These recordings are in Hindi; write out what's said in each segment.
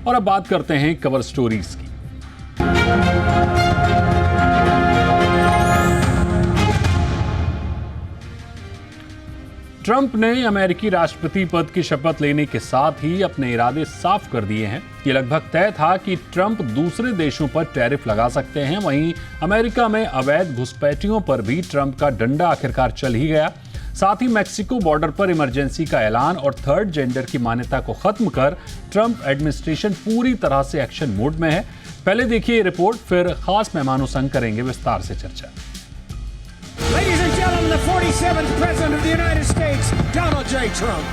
और अब बात करते हैं कवर स्टोरीज की। ट्रंप ने अमेरिकी राष्ट्रपति पद की शपथ लेने के साथ ही अपने इरादे साफ कर दिए हैं। ये लगभग तय था कि ट्रंप दूसरे देशों पर टैरिफ लगा सकते हैं। वहीं अमेरिका में अवैध घुसपैठियों पर भी ट्रंप का डंडा आखिरकार चल ही गया। साथ ही मेक्सिको बॉर्डर पर इमरजेंसी का ऐलान और थर्ड जेंडर की मान्यता को खत्म कर ट्रंप एडमिनिस्ट्रेशन पूरी तरह से एक्शन मोड में है। पहले देखिए ये रिपोर्ट, फिर खास मेहमानों संग करेंगे विस्तार से चर्चा। Ladies and gentlemen, the 47th President of the United States, Donald J. Trump.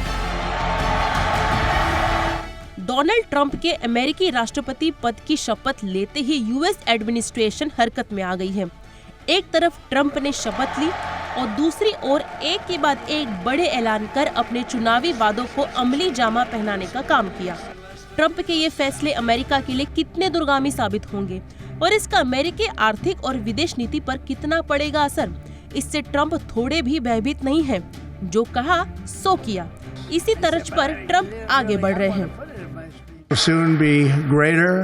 Donald Trump के अमेरिकी राष्ट्रपति पद की शपथ लेते ही यूएस एडमिनिस्ट्रेशन हरकत में आ गई है। एक तरफ ट्रंप ने शपथ ली और दूसरी ओर एक के बाद एक बड़े ऐलान कर अपने चुनावी वादों को अमली जामा पहनाने का काम किया। ट्रंप के ये फैसले अमेरिका के लिए कितने दूरगामी साबित होंगे और इसका अमेरिकी आर्थिक और विदेश नीति पर कितना पड़ेगा असर? इससे ट्रंप थोड़े भी भयभीत नहीं है। जो कहा सो किया। इसी तर्ज पर ट्रंप आगे बढ़ रहे हैं। Will soon be greater,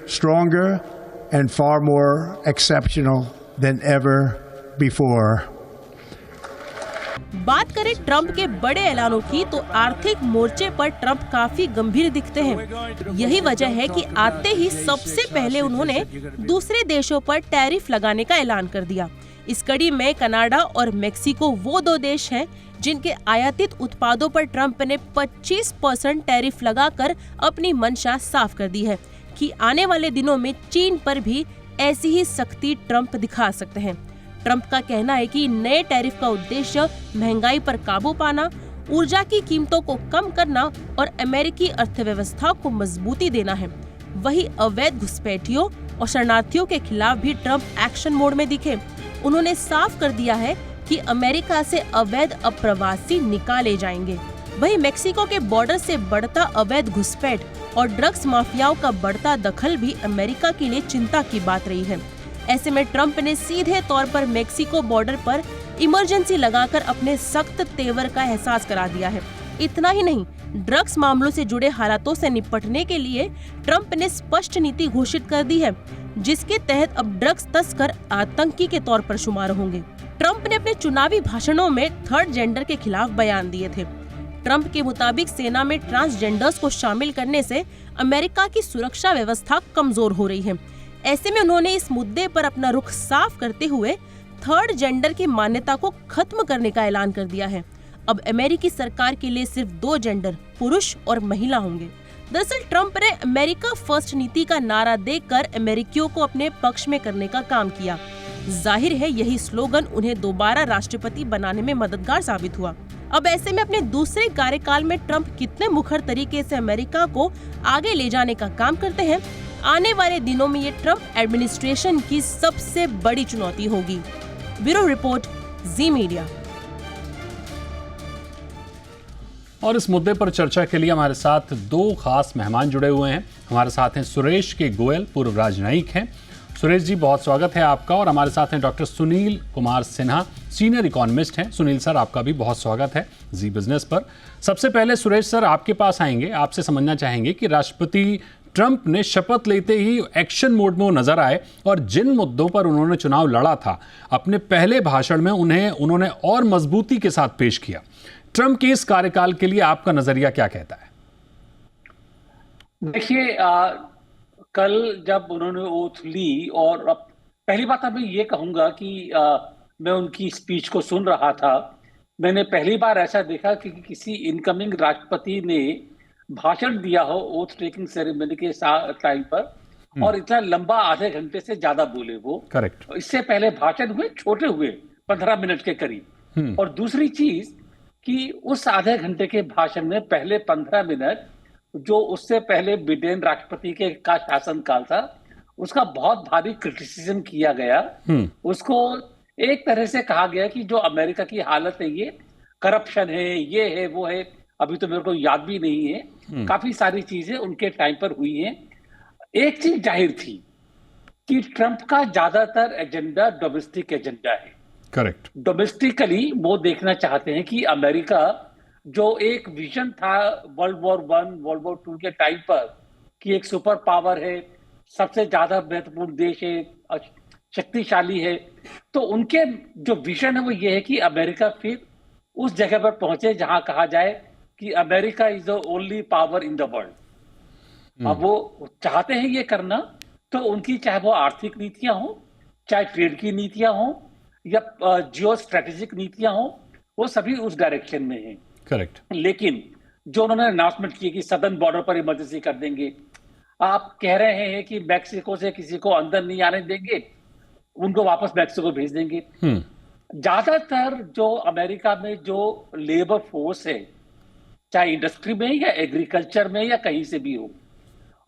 stronger, and far more exceptional than ever before. बात करें ट्रंप के बड़े ऐलानों की तो आर्थिक मोर्चे पर ट्रंप काफी गंभीर दिखते हैं। यही वजह है कि आते ही सबसे पहले उन्होंने दूसरे देशों पर टैरिफ लगाने का ऐलान कर दिया। इस कड़ी में कनाडा और मेक्सिको वो दो देश हैं जिनके आयातित उत्पादों पर ट्रंप ने 25% टैरिफ लगाकर अपनी मंशा साफ कर दी है कि आने वाले दिनों में चीन पर भी ऐसी ही सख्ती ट्रंप दिखा सकते हैं। ट्रंप का कहना है कि नए टैरिफ का उद्देश्य महंगाई पर काबू पाना, ऊर्जा की कीमतों को कम करना और अमेरिकी अर्थव्यवस्था को मजबूती देना है। वही अवैध घुसपैठियों और शरणार्थियों के खिलाफ भी ट्रंप एक्शन मोड में दिखे। उन्होंने साफ कर दिया है कि अमेरिका से अवैध अप्रवासी निकाले जाएंगे। वहीं मेक्सिको के बॉर्डर से बढ़ता अवैध घुसपैठ और ड्रग्स माफियाओं का बढ़ता दखल भी अमेरिका के लिए चिंता की बात रही है। ऐसे में ट्रंप ने सीधे तौर पर मेक्सिको बॉर्डर पर इमरजेंसी लगाकर अपने सख्त तेवर का एहसास करा दिया है। इतना ही नहीं, ड्रग्स मामलों से जुड़े हालातों से निपटने के लिए ट्रंप ने स्पष्ट नीति घोषित कर दी है, जिसके तहत अब ड्रग्स तस्कर आतंकी के तौर पर शुमार होंगे। ट्रंप ने अपने चुनावी भाषणों में थर्ड जेंडर के खिलाफ बयान दिए थे। ट्रंप के मुताबिक सेना में ट्रांसजेंडर्स को शामिल करने से अमेरिका की सुरक्षा व्यवस्था कमजोर हो रही है। ऐसे में उन्होंने इस मुद्दे पर अपना रुख साफ करते हुए थर्ड जेंडर की मान्यता को खत्म करने का ऐलान कर दिया है। अब अमेरिकी सरकार के लिए सिर्फ दो जेंडर, पुरुष और महिला होंगे। दरअसल ट्रंप ने अमेरिका फर्स्ट नीति का नारा देकर अमेरिकियों को अपने पक्ष में करने का काम किया। जाहिर है यही स्लोगन उन्हें दोबारा राष्ट्रपति बनाने में मददगार साबित हुआ। अब ऐसे में अपने दूसरे कार्यकाल में ट्रंप कितने मुखर तरीके से अमेरिका को आगे ले जाने का काम करते हैं, आने वाले दिनों में ये ट्रंप एडमिनिस्ट्रेशन की सबसे बड़ी चुनौती होगी। ब्यूरो रिपोर्ट, जी मीडिया। और इस मुद्दे पर चर्चा के लिए हमारे साथ दो खास मेहमान जुड़े हुए हैं। हमारे साथ हैं सुरेश के गोयल, पूर्व राजनयिक हैं। सुरेश जी, बहुत स्वागत है आपका। और हमारे साथ हैं doctor Sunil Kumar Sinha, senior economist हैं। सुनील सर, आपका भी बहुत स्वागत है जी बिजनेस पर। सबसे पहले सुरेश सर आपके पास आएंगे, आपसे समझना चाहेंगे कि राष्ट्रपति ट्रंप ने शपथ लेते ही एक्शन मोड में वो नजर आए और जिन मुद्दों पर उन्होंने चुनाव लड़ा था, अपने पहले भाषण में उन्होंने और मजबूती के साथ पेश किया। ट्रंप के इस कार्यकाल के लिए आपका नजरिया क्या कहता है? देखिए, कल जब उन्होंने ओथ ली, और अब पहली बात मैं ये कहूंगा कि मैं उनकी स्पीच को सुन रहा था। मैंने पहली बार ऐसा देखा कि किसी इनकमिंग राष्ट्रपति ने भाषण दिया हो ओथ टेकिंग सेरेमनी के टाइम पर और इतना लंबा, आधे घंटे से ज्यादा बोले वो। करेक्ट। इससे पहले भाषण हुए, छोटे हुए, 15 मिनट के करीब। और दूसरी चीज कि उस आधे घंटे के भाषण में पहले 15 मिनट जो उससे पहले ब्रिटेन राष्ट्रपति का शासनकाल था, उसका बहुत भारी क्रिटिसिज्म किया गया। उसको एक तरह से कहा गया कि जो अमेरिका की हालत है, ये करप्शन है, ये है, वो है। अभी तो मेरे को याद भी नहीं है। काफी सारी चीजें उनके टाइम पर हुई हैं। एक चीज जाहिर थी कि ट्रंप का ज्यादातर एजेंडा डोमेस्टिक एजेंडा है। करेक्ट। डोमेस्टिकली वो देखना चाहते हैं कि अमेरिका, जो एक विजन था वर्ल्ड वॉर 1, वर्ल्ड वॉर 2 के टाइम पर, कि एक सुपर पावर है, सबसे ज्यादा महत्वपूर्ण देश है, शक्तिशाली है, तो उनके जो विजन है वो ये है कि अमेरिका फिर उस जगह पर पहुंचे जहां कहा जाए कि America is the only power in the world. अब वो चाहते हैं ये करना, तो उनकी चाहे वो आर्थिक नीतियां हो, चाहे ट्रेड की नीतियां हो, या जियो स्ट्रेटेजिक नीतियां हो, वो सभी उस डायरेक्शन में है। करेक्ट। लेकिन जो उन्होंने अनाउंसमेंट की कि सदर्न बॉर्डर पर इमरजेंसी कर देंगे, आप कह रहे हैं कि मैक्सिको से किसी को अंदर नहीं आने देंगे, उनको वापस मैक्सिको भेज देंगे। ज्यादातर जो अमेरिका में जो लेबर फोर्स है, चाहे इंडस्ट्री में या एग्रीकल्चर में या कहीं से भी हो,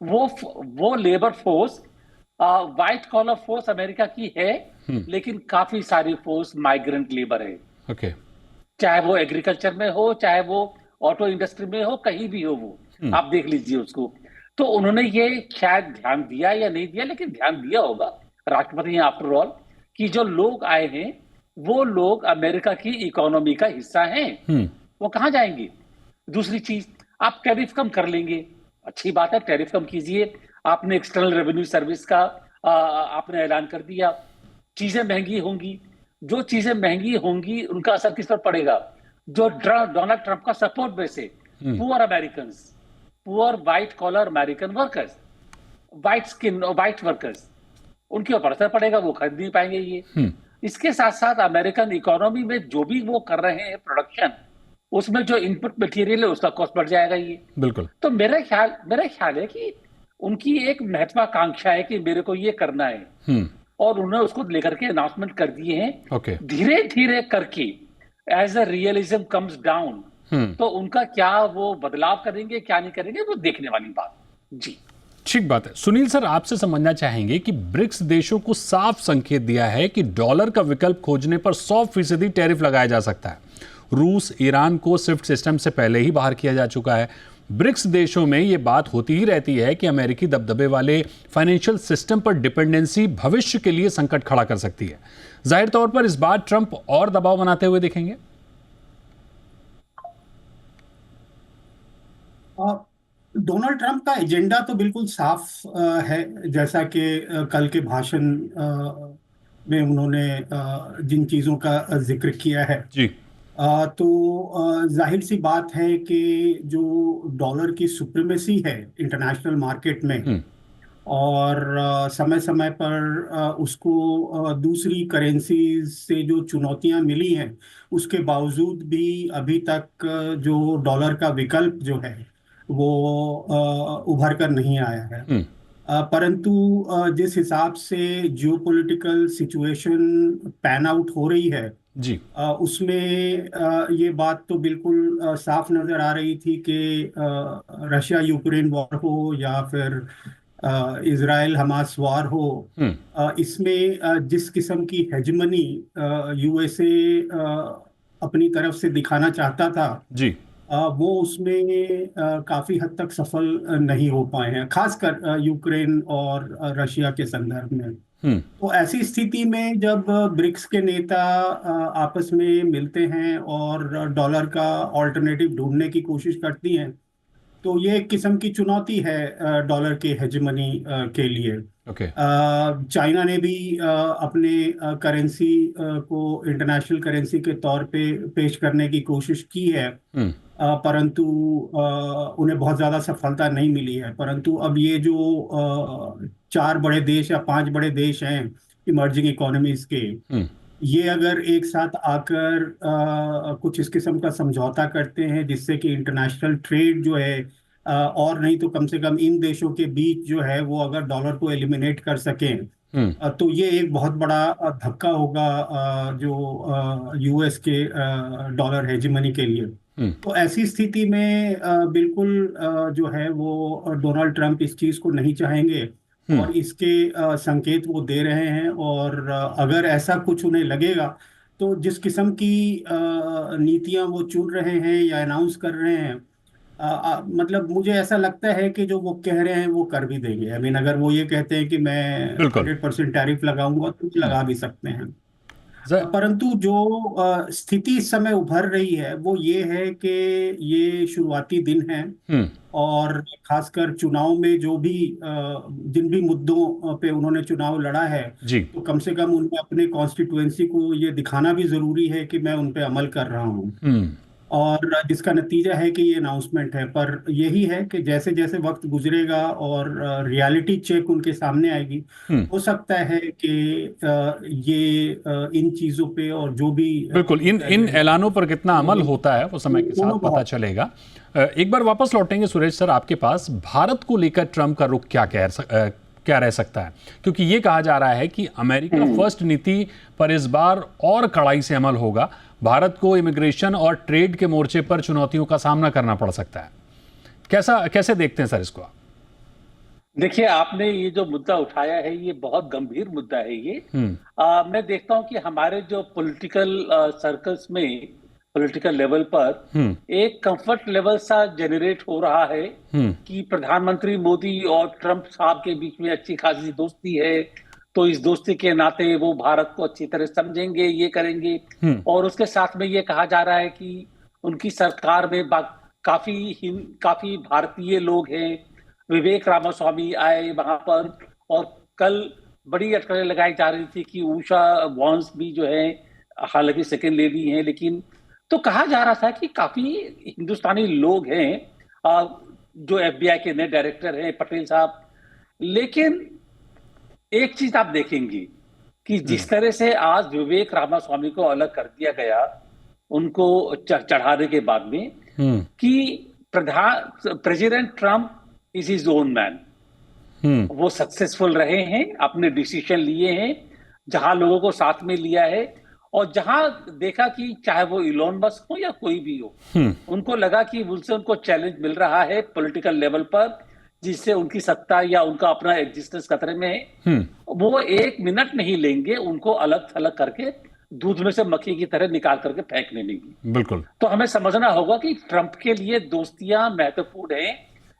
वो labour force white collar force America की है, लेकिन काफी सारी फोर्स माइग्रेंट लेबर है। ओके। चाहे वो एग्रीकल्चर में हो, चाहे वो ऑटो इंडस्ट्री में हो, कहीं भी हो वो, आप देख लीजिए उसको। तो उन्होंने ये शायद ध्यान दिया या नहीं दिया, लेकिन ध्यान दिया होगा राष्ट्रपति हैं आफ्टर ऑल, कि जो लोग आए हैं वो लोग अमेरिका की इकोनॉमी का हिस्सा हैं, वो कहाँ जाएंगे। दूसरी चीज, आप टैरिफ कम कर लेंगे, अच्छी बात है, टैरिफ कम कीजिए। आपने एक्सटर्नल रेवेन्यू सर्विस का आपने ऐलान कर दिया। चीजें महंगी होंगी, जो चीजें महंगी होंगी उनका असर किस पर पड़ेगा, जो डोनाल्ड ट्रंप का सपोर्ट बेस है, poor American, poor white collar American workers, white workers, उनके ऊपर असर पड़ेगा, वो खरीद नहीं पाएंगे ये। इसके साथ साथ अमेरिकन इकोनॉमी में जो भी वो कर रहे हैं प्रोडक्शन, उसमें जो इनपुट मटेरियल है उसका कॉस्ट बढ़ जाएगा ये। बिल्कुल। तो मेरा ख्याल है कि उनकी एक महत्वाकांक्षा है कि मेरे को ये करना है, और उन्होंने उसको लेकर के अनाउंसमेंट कर दिए हैं। ओके। धीरे धीरे करके as a realism comes down, तो उनका क्या वो बदलाव करेंगे क्या नहीं करेंगे, वो देखने वाली बात। जी ठीक बात है। सुनील सर, आपसे समझना चाहेंगे कि ब्रिक्स देशों को साफ संकेत दिया है कि डॉलर का विकल्प खोजने पर 100% टैरिफ लगाया जा सकता है। रूस, ईरान को स्विफ्ट सिस्टम से पहले ही बाहर किया जा चुका है। ब्रिक्स देशों में ये बात होती ही रहती है कि अमेरिकी दबदबे वाले फाइनेंशियल सिस्टम पर डिपेंडेंसी भविष्य के लिए संकट खड़ा कर सकती है। जाहिर तौर पर इस बार ट्रंप और दबाव बनाते हुए दिखेंगे। डोनाल्ड ट्रंप का एजेंडा तो बिल्कुल साफ है, जैसा कि कल के भाषण में उन्होंने जिन चीज़ों का जिक्र किया है जी। तो जाहिर सी बात है कि जो डॉलर की सुप्रीमेसी है इंटरनेशनल मार्केट में, और समय समय पर उसको दूसरी करेंसीज से जो चुनौतियां मिली हैं, उसके बावजूद भी अभी तक जो डॉलर का विकल्प जो है वो उभर कर नहीं आया है। परंतु जिस हिसाब से जियोपॉलिटिकल सिचुएशन पैन आउट हो रही है जी, उसमें ये बात तो बिल्कुल साफ नजर आ रही थी कि रशिया यूक्रेन वॉर हो या फिर इजराइल हमास वॉर हो, इसमें जिस किस्म की हेजमनी यूएसए अपनी तरफ से दिखाना चाहता था जी, वो उसमें काफी हद तक सफल नहीं हो पाए हैं, खासकर यूक्रेन और रशिया के संदर्भ में। तो ऐसी स्थिति में जब ब्रिक्स के नेता आपस में मिलते हैं और डॉलर का ऑल्टरनेटिव ढूंढने की कोशिश करती हैं, तो ये एक किस्म की चुनौती है डॉलर के हेजेमनी के लिए। चाइना ने भी अपने करेंसी को इंटरनेशनल करेंसी के तौर पे पेश करने की कोशिश की है, परंतु उन्हें बहुत ज़्यादा सफलता नहीं मिली है। परंतु अब ये जो 4 बड़े देश या 5 बड़े देश हैं इमर्जिंग इकोनॉमीज के, ये अगर एक साथ आकर कुछ इस किस्म का समझौता करते हैं जिससे कि इंटरनेशनल ट्रेड जो है और नहीं तो कम से कम इन देशों के बीच जो है वो अगर डॉलर को एलिमिनेट कर सकें, तो ये एक बहुत बड़ा धक्का होगा जो यूएस के डॉलर हेजेमनी के लिए। तो ऐसी स्थिति में बिल्कुल जो है वो डोनाल्ड ट्रंप इस चीज को नहीं चाहेंगे और इसके संकेत वो दे रहे हैं। और अगर ऐसा कुछ उन्हें लगेगा तो जिस किस्म की नीतियां वो चुन रहे हैं या अनाउंस कर रहे हैं, मतलब मुझे ऐसा लगता है कि जो वो कह रहे हैं वो कर भी देंगे। अगर वो ये कहते हैं कि मैं 100% टैरिफ लगाऊंगा तो लगा भी सकते हैं। परंतु जो स्थिति इस समय उभर रही है वो ये है कि ये शुरुआती दिन है, हम्म। और खासकर चुनाव में जो भी जिन भी मुद्दों पे उन्होंने चुनाव लड़ा है, जी। तो कम से कम उनमें अपने कॉन्स्टिट्युएंसी को ये दिखाना भी जरूरी है कि मैं उन पे अमल कर रहा हूँ, हम्म। और जिसका नतीजा है कि ये अनाउंसमेंट है। पर यही है कि जैसे जैसे वक्त गुजरेगा और रियलिटी चेक उनके सामने आएगी, हम्म। हो सकता है कि ये इन चीजों पे और जो भी बिल्कुल, इन ऐलानों पर कितना अमल होता है वो समय के साथ पता चलेगा। एक बार वापस लौटेंगे सुरेश सर आपके पास। भारत को लेकर ट्रंप का रुख क्या रह सकता है, क्योंकि ये कहा जा रहा है कि अमेरिका फर्स्ट नीति पर इस बार और कड़ाई से अमल होगा। भारत को इमिग्रेशन और ट्रेड के मोर्चे पर चुनौतियों का सामना करना पड़ सकता है। कैसे देखते हैं सर इसको आप? देखिए, आपने ये जो मुद्दा उठाया है ये बहुत गंभीर मुद्दा है ये। मैं देखता हूं कि हमारे जो पॉलिटिकल सर्कल्स में, पॉलिटिकल लेवल पर एक कंफर्ट लेवल सा जनरेट हो रहा है कि प्रधानमंत्री मोदी और ट्रंप साहब के बीच में अच्छी खासी दोस्ती है, तो इस दोस्ती के नाते वो भारत को अच्छी तरह समझेंगे, ये करेंगे। और उसके साथ में ये कहा जा रहा है कि उनकी सरकार में काफी भारतीय लोग हैं। विवेक रामास्वामी आए वहां पर, और कल बड़ी अटकलें लगाई जा रही थी कि उषा वॉन्स भी जो है, हालांकि सेकेंड लेडी हैं, लेकिन तो कहा जा रहा था कि काफी हिंदुस्तानी लोग हैं जो FBI के नए डायरेक्टर हैं, पटेल साहब। लेकिन एक चीज आप देखेंगे कि जिस तरह से आज विवेक रामास्वामी को अलग कर दिया गया उनको चढ़ाने के बाद में, कि president Trump is his own man. वो सक्सेसफुल रहे हैं, अपने डिसीजन लिए हैं, जहां लोगों को साथ में लिया है, और जहां देखा कि चाहे वो इलोन मस्क हो या कोई भी हो, उनको लगा कि उनसे उनको चैलेंज मिल रहा है पॉलिटिकल लेवल पर, जिससे उनकी सत्ता या उनका अपना एग्जिस्टेंस खतरे में है, वो एक मिनट नहीं लेंगे उनको अलग थलग करके दूध में से मक्खी की तरह निकाल करके फेंकने नहीं। बिल्कुल। तो हमें समझना होगा कि ट्रंप के लिए दोस्तियां महत्वपूर्ण हैं,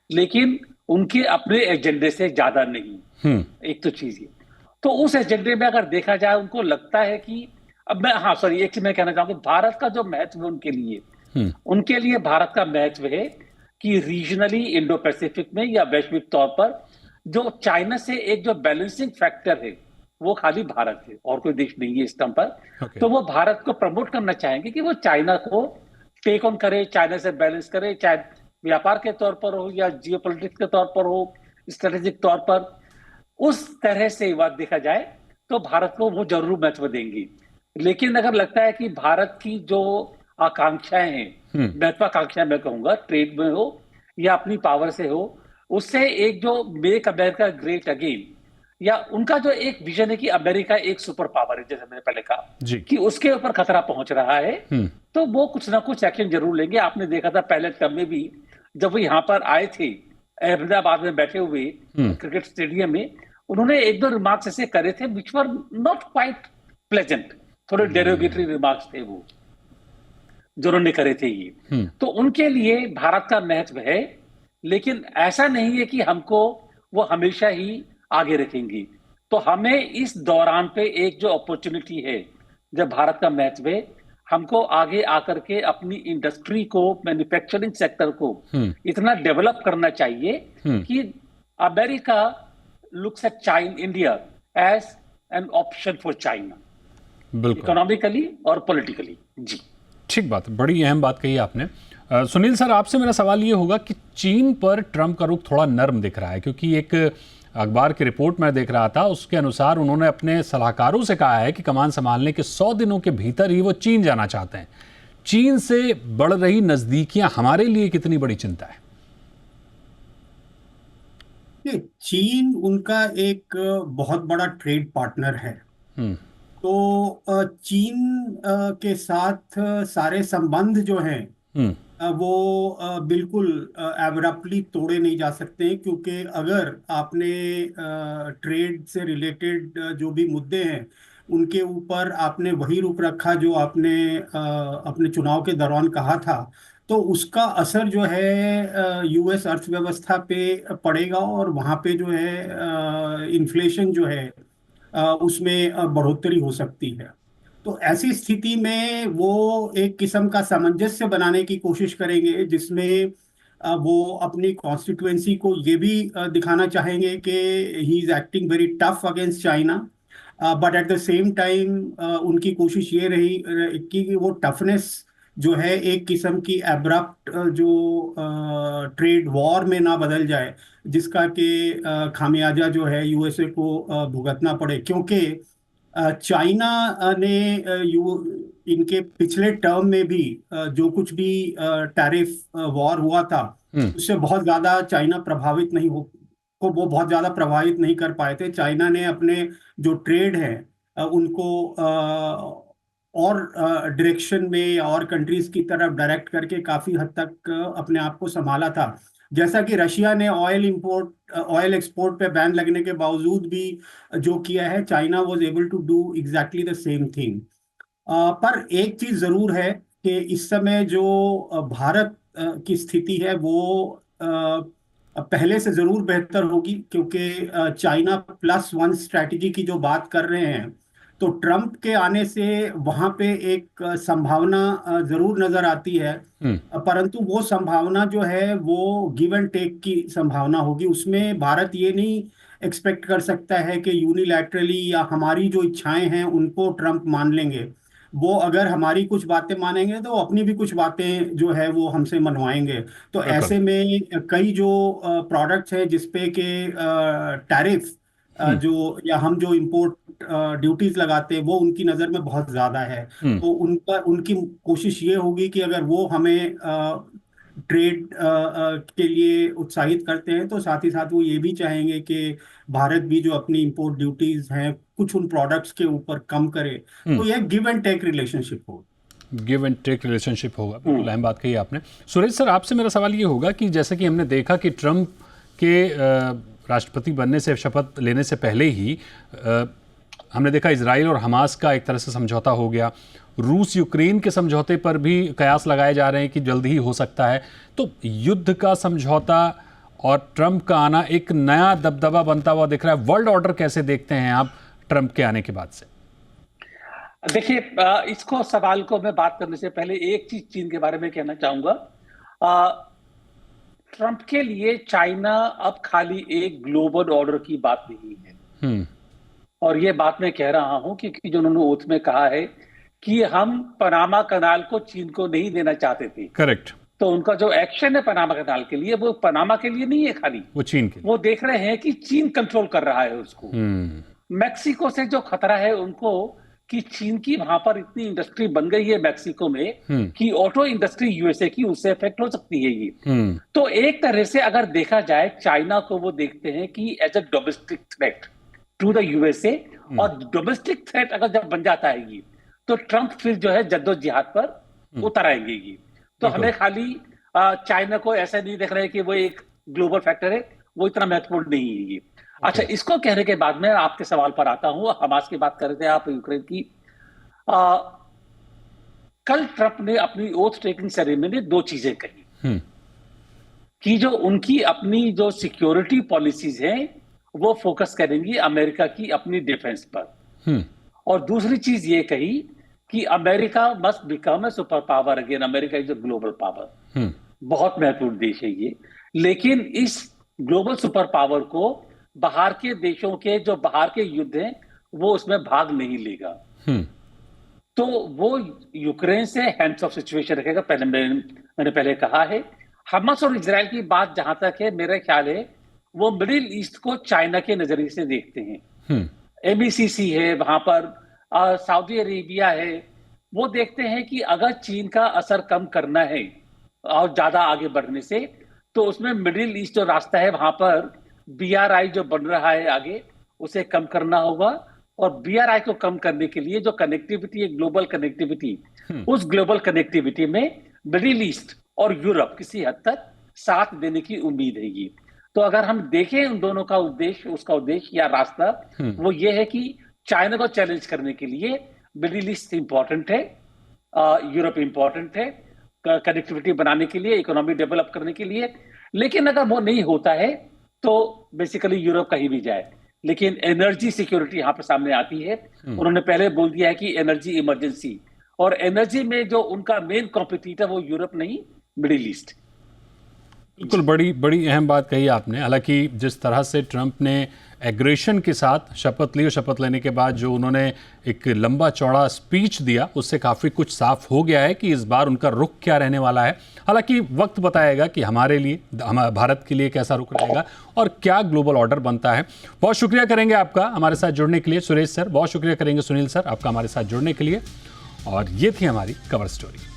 लेकिन उनके अपने एजेंडे से ज्यादा नहीं। एक तो चीज ये, तो उस एजेंडे में अगर देखा जाए, उनको लगता है कि एक चीज मैं कहना चाहूंगा, भारत का जो महत्व है उनके लिए भारत का महत्व है कि रीजनली इंडो पैसिफिक में या वैश्विक तौर पर जो चाइना से एक जो बैलेंसिंग फैक्टर है वो खाली भारत है, और कोई देश नहीं है इस टर्म पर। तो वो भारत को प्रमोट करना चाहेंगे कि वो चाइना को टेक ऑन करे, चाइना से बैलेंस करे, चाहे व्यापार के तौर पर हो या जियोपॉलिटिक्स के तौर पर हो, स्ट्रेटेजिक तौर पर। उस तरह से बात देखा जाए तो भारत को वो जरूर महत्व देंगी। लेकिन अगर लगता है कि भारत की जो आकांक्षाएं हैं, महत्वाकांक्षाएं मैं कहूंगा, ट्रेड में हो या अपनी पावर से हो, उससे एक जो मेक अमेरिका ग्रेट अगेन, या उनका जो एक विजन है कि अमेरिका एक सुपर पावर है, जैसे मैंने पहले कहा कि उसके ऊपर खतरा पहुंच रहा है, तो वो कुछ ना कुछ एक्शन जरूर लेंगे। आपने देखा था पहले टर्म में भी, जब वो यहाँ पर आए थे अहमदाबाद में बैठे हुए क्रिकेट स्टेडियम में, उन्होंने एक दो रिमार्क्स ऐसे करे थे विच वर नॉट क्वाइट प्लेजेंट, थोड़े डेरोगेटरी रिमार्क्स थे वो जो उन्होंने करे थे ये। तो उनके लिए भारत का महत्व है, लेकिन ऐसा नहीं है कि हमको वो हमेशा ही आगे रखेंगी। तो हमें इस दौरान पे एक जो अपॉर्चुनिटी है, जब भारत का महत्व है, हमको आगे आकर के अपनी इंडस्ट्री को, मैन्युफैक्चरिंग सेक्टर को इतना डेवलप करना चाहिए कि America looks at India as an option for China, economically और पॉलिटिकली। जी, ठीक बात, बड़ी अहम बात कही आपने। सुनील सर, आपसे मेरा सवाल ये होगा कि चीन पर ट्रंप का रुख थोड़ा नर्म दिख रहा है, क्योंकि एक अखबार की रिपोर्ट मैं देख रहा था, उसके अनुसार उन्होंने अपने सलाहकारों से कहा है कि कमान संभालने के 100 दिनों के भीतर ही वो चीन जाना चाहते हैं। चीन से बढ़ रही नजदीकियां हमारे लिए कितनी बड़ी चिंता है? चीन उनका एक बहुत बड़ा ट्रेड पार्टनर है, तो चीन के साथ सारे संबंध जो हैं वो बिल्कुल एब्रप्टली तोड़े नहीं जा सकते हैं, क्योंकि अगर आपने ट्रेड से रिलेटेड जो भी मुद्दे हैं उनके ऊपर आपने वही रुख रखा जो आपने अपने चुनाव के दौरान कहा था, तो उसका असर जो है US अर्थव्यवस्था पे पड़ेगा, और वहाँ पे जो है इन्फ्लेशन जो है उसमें बढ़ोतरी हो सकती है। तो ऐसी स्थिति में वो एक किस्म का सामंजस्य बनाने की कोशिश करेंगे, जिसमें वो अपनी कॉन्स्टिट्यूएंसी को ये भी दिखाना चाहेंगे कि he is acting very tough against China, but at the same time उनकी कोशिश ये रही कि वो टफनेस जो है एक किस्म की एब्रप्ट जो ट्रेड वॉर में ना बदल जाए, जिसका कि खामियाजा जो है यूएसए को भुगतना पड़े। क्योंकि चाइना ने इनके पिछले टर्म में भी जो कुछ भी टैरिफ वॉर हुआ था, उससे बहुत ज्यादा चाइना प्रभावित नहीं हो को वो बहुत ज्यादा प्रभावित नहीं कर पाए थे। चाइना ने अपने जो ट्रेड है उनको और डायरेक्शन में और कंट्रीज की तरफ डायरेक्ट करके काफी हद तक अपने आप को संभाला था। जैसा कि रशिया ने ऑयल एक्सपोर्ट पे बैन लगने के बावजूद भी जो किया है, China was able to do exactly the same thing. पर एक चीज जरूर है कि इस समय जो भारत की स्थिति है वो पहले से जरूर बेहतर होगी, क्योंकि चाइना प्लस वन स्ट्रैटेजी की जो बात कर रहे हैं, तो ट्रंप के आने से वहां पे एक संभावना जरूर नजर आती है। परंतु वो संभावना जो है वो गिव एंड टेक की संभावना होगी। उसमें भारत ये नहीं एक्सपेक्ट कर सकता है कि यूनिलैटरली या हमारी जो इच्छाएं हैं उनको ट्रंप मान लेंगे। वो अगर हमारी कुछ बातें मानेंगे तो अपनी भी कुछ बातें जो है वो हमसे मनवाएंगे। तो ऐसे में कई जो प्रोडक्ट्स हैं जिसपे के टैरिफ जो या हम जो इंपोर्ट ड्यूटीज लगाते हैं वो उनकी नज़र में बहुत ज़्यादा है। तो उनकी कोशिश ये होगी कि अगर वो हमें ट्रेड के लिए उत्साहित करते हैं, तो साथ ही साथ वो ये भी चाहेंगे कि भारत भी जो अपनी इंपोर्ट ड्यूटीज हैं कुछ उन प्रोडक्ट्स के ऊपर कम करे। तो ये गिव एंड टेक रिलेशनशिप होगा। गिव एंड टेक रिलेशनशिप होगा, बिल्कुल अहम बात कही आपने। सुरेश सर, आपसे मेरा सवाल ये होगा कि जैसे कि हमने देखा कि ट्रंप के राष्ट्रपति बनने से, शपथ लेने से पहले ही हमने देखा इजराइल और हमास का एक तरह से समझौता हो गया। रूस यूक्रेन के समझौते पर भी कयास लगाए जा रहे हैं कि जल्द ही हो सकता है। तो युद्ध का समझौता और ट्रंप का आना एक नया दबदबा बनता हुआ दिख रहा है। वर्ल्ड ऑर्डर कैसे देखते हैं आप ट्रंप के आने के बाद से? देखिए, इसको सवाल को मैं बात करने से पहले एक चीज चीन के बारे में कहना चाहूंगा। ट्रंप के लिए चाइना अब खाली एक ग्लोबल ऑर्डर की बात नहीं है। और ये बात मैं कह रहा हूं क्योंकि जो उन्होंने ओथ में कहा है कि हम पनामा कनाल को चीन को नहीं देना चाहते थे। करेक्ट। तो उनका जो एक्शन है पनामा कनाल के लिए, वो पनामा के लिए नहीं है खाली, वो चीन के लिए। वो देख रहे हैं कि चीन कंट्रोल कर रहा है उसको। मैक्सिको से जो खतरा है उनको कि चीन की वहां पर इतनी इंडस्ट्री बन गई है मैक्सिको में कि ऑटो इंडस्ट्री यूएसए की उससे इफेक्ट हो सकती है ये। तो एक तरह से अगर देखा जाए, चाइना को वो देखते हैं कि as a domestic threat to the USA, और डोमेस्टिक थ्रेट अगर जब बन जाता है ये, तो ट्रंप फिर जो है जद्दोजहद पर उतर आएंगे ये। तो हमें खाली चाइना को ऐसा नहीं देख रहे कि वो एक ग्लोबल फैक्टर है, वो इतना महत्वपूर्ण नहीं है ये। अच्छा, इसको कहने के बाद में आपके सवाल पर आता हूं। हमास की बात कर रहे थे आप, यूक्रेन की। कल ट्रंप ने अपनी ओथ टेकिंग सेरेमनी में दो चीजें कही कि जो उनकी अपनी जो सिक्योरिटी पॉलिसीज हैं वो फोकस करेंगी अमेरिका की अपनी डिफेंस पर। और दूसरी चीज ये कही कि America must become a super power again. America is a global power, बहुत महत्वपूर्ण देश है ये। लेकिन इस ग्लोबल सुपर पावर को बाहर के देशों के जो बाहर के युद्ध हैं वो उसमें भाग नहीं लेगा। तो वो यूक्रेन से हैंड्स ऑफ सिचुएशन रखेगा। मैंने पहले कहा है, हमास और इजराइल की बात जहां तक है, मेरा ख्याल है वो मिडिल ईस्ट को चाइना के नजरिए से देखते हैं। एमईसीसी है वहां पर, सऊदी अरेबिया है, वो देखते हैं कि अगर चीन का असर कम करना है और ज्यादा आगे बढ़ने से, तो उसमें मिडिल ईस्ट जो रास्ता है वहां पर BRI जो बन रहा है आगे, उसे कम करना होगा। और BRI को कम करने के लिए जो कनेक्टिविटी है, ग्लोबल कनेक्टिविटी, उस ग्लोबल कनेक्टिविटी में मिडिल ईस्ट और यूरोप किसी हद तक साथ देने की उम्मीद है ये। तो अगर हम देखें उन दोनों का उद्देश्य, उसका उद्देश्य या रास्ता वो ये है कि चाइना को चैलेंज करने के लिए मिडिल ईस्ट इंपॉर्टेंट है, यूरोप इंपॉर्टेंट है कनेक्टिविटी बनाने के लिए, इकोनॉमी डेवलप करने के लिए। लेकिन अगर वो नहीं होता है तो बेसिकली यूरोप कहीं भी जाए, लेकिन एनर्जी सिक्योरिटी यहाँ पे सामने आती है। उन्होंने पहले बोल दिया है कि एनर्जी इमरजेंसी, और एनर्जी में जो उनका मेन कॉम्पिटिटर वो यूरोप नहीं, मिडिल ईस्ट। बिल्कुल, बड़ी बड़ी अहम बात कही आपने। हालांकि जिस तरह से ट्रंप ने एग्रेशन के साथ शपथ ली और शपथ लेने के बाद जो उन्होंने एक लंबा चौड़ा स्पीच दिया, उससे काफ़ी कुछ साफ हो गया है कि इस बार उनका रुख क्या रहने वाला है। हालांकि वक्त बताएगा कि हमारे लिए, भारत के लिए कैसा रुख रहेगा और क्या ग्लोबल ऑर्डर बनता है। बहुत शुक्रिया करेंगे आपका हमारे साथ जुड़ने के लिए सुरेश सर, बहुत शुक्रिया करेंगे सुनील सर आपका हमारे साथ जुड़ने के लिए। और ये थी हमारी कवर स्टोरी।